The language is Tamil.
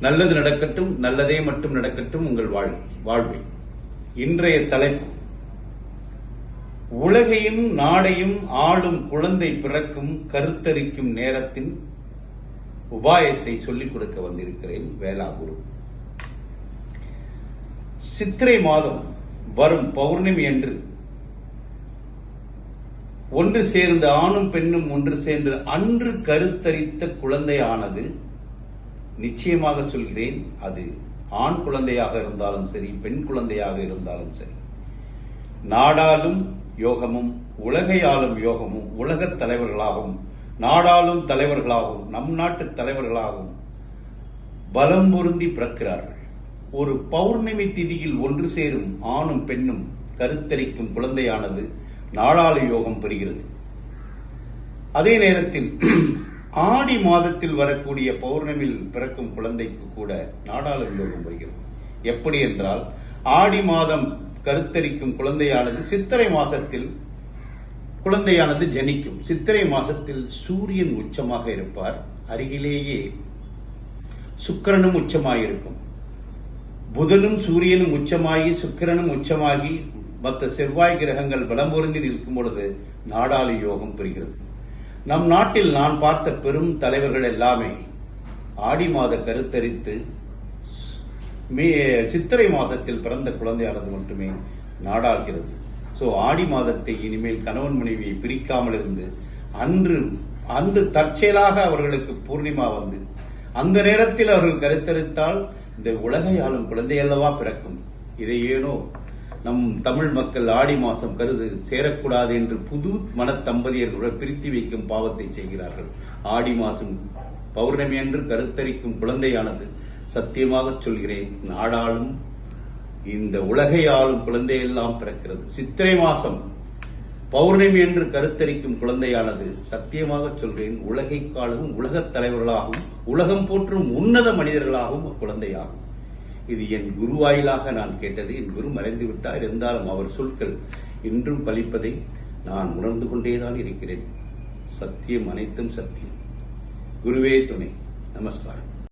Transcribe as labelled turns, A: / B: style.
A: நல்லது நடக்கட்டும், நல்லதே மட்டும் நடக்கட்டும் உங்கள் வாழ்வில். இன்றைய தலைப்பு: உலகையும் நாடையும் ஆளும் குழந்தை பிறக்கும் கருத்தரிக்கும் நேரத்தின் உபாயத்தை சொல்லிக் கொடுக்க வந்திருக்கிறேன். வேளாகுரு. சித்திரை மாதம் வரும் பௌர்ணமி அன்று ஒன்று சேர்ந்த ஆணும் பெண்ணும் ஒன்று சேர்ந்து அன்று கருத்தரித்த குழந்தையானது, நிச்சயமாக சொல்கிறேன், அது ஆண் குழந்தையாக இருந்தாலும் சரி, பெண் குழந்தையாக இருந்தாலும் சரி, நாடாளும் யோகமும் உலகையாளும் யோகமும் உலகத் தலைவர்களாகவும் நாடாளும் தலைவர்களாகவும் நம் நாட்டு தலைவர்களாகவும் பலம் பொருந்தி பிறக்கிறார்கள். ஒரு பௌர்ணமி திதியில் ஒன்று சேரும் ஆணும் பெண்ணும் கருத்தரிக்கும் குழந்தையானது நாடாளு யோகம் பெறுகிறது. அதே நேரத்தில் ஆடி மாதத்தில் வரக்கூடிய பௌர்ணமியில் பிறக்கும் குழந்தைக்கு கூட நாடாளு யோகம் வருகிறது. எப்படி என்றால், ஆடி மாதம் கருத்தரிக்கும் குழந்தையானது சித்திரை மாசத்தில் குழந்தையானது ஜனிக்கும். சித்திரை மாசத்தில் சூரியன் உச்சமாக இருப்பார், அருகிலேயே சுக்கிரனும் உச்சமாயிருக்கும். புதனும் சூரியனும் உச்சமாகி சுக்கிரனும் உச்சமாகி மற்ற செவ்வாய் கிரகங்கள் பலம் பொருந்தி நிற்கும் பொழுது நாடாளு யோகம் பெறுகிறது. நம் நாட்டில் நான் பார்த்த பெரும் தலைவர்கள் எல்லாமே ஆடி மாத கருத்தரித்து சித்திரை மாதத்தில் பிறந்த குழந்தையானது மட்டுமே நாடாகிறது. ஸோ ஆடி மாதத்தை இனிமேல் கணவன் மனைவியை பிரிக்காமல் இருந்து அன்று தற்செயலாக அவர்களுக்கு பூர்ணிமா வந்து அந்த நேரத்தில் அவர்கள் கருத்தரித்தால் இந்த உலகை ஆளும் குழந்தையல்லவா பிறக்கும். இதை ஏனோ நம் தமிழ் மக்கள் ஆடி மாசம் கருது சேரக்கூடாது என்று புது மன தம்பதியர்களுடன் பிரித்து வைக்கும் பாவத்தை செய்கிறார்கள். ஆடி மாசம் பௌர்ணமி அன்று கருத்தரிக்கும் குழந்தையானது, சத்தியமாக சொல்கிறேன், நாடாளும் இந்த உலகை ஆளும் குழந்தையெல்லாம் பிறக்கிறது. சித்திரை மாசம் பௌர்ணமி என்று கருத்தரிக்கும் குழந்தையானது, சத்தியமாக சொல்கிறேன், உலகை காலும் உலகத் தலைவர்களாகவும் உலகம் போற்றும் உன்னத மனிதர்களாகவும் குழந்தையாகும். இது என் குரு வாயிலாக நான் கேட்டது. என் குரு மறைந்து விட்டார், இருந்தாலும் அவர் சொற்கள் இன்றும் பலிப்பதை நான் உணர்ந்து கொண்டேதான் இருக்கிறேன். சத்தியம் அனைத்தும் சத்தியம். குருவே துணை. நமஸ்காரம்.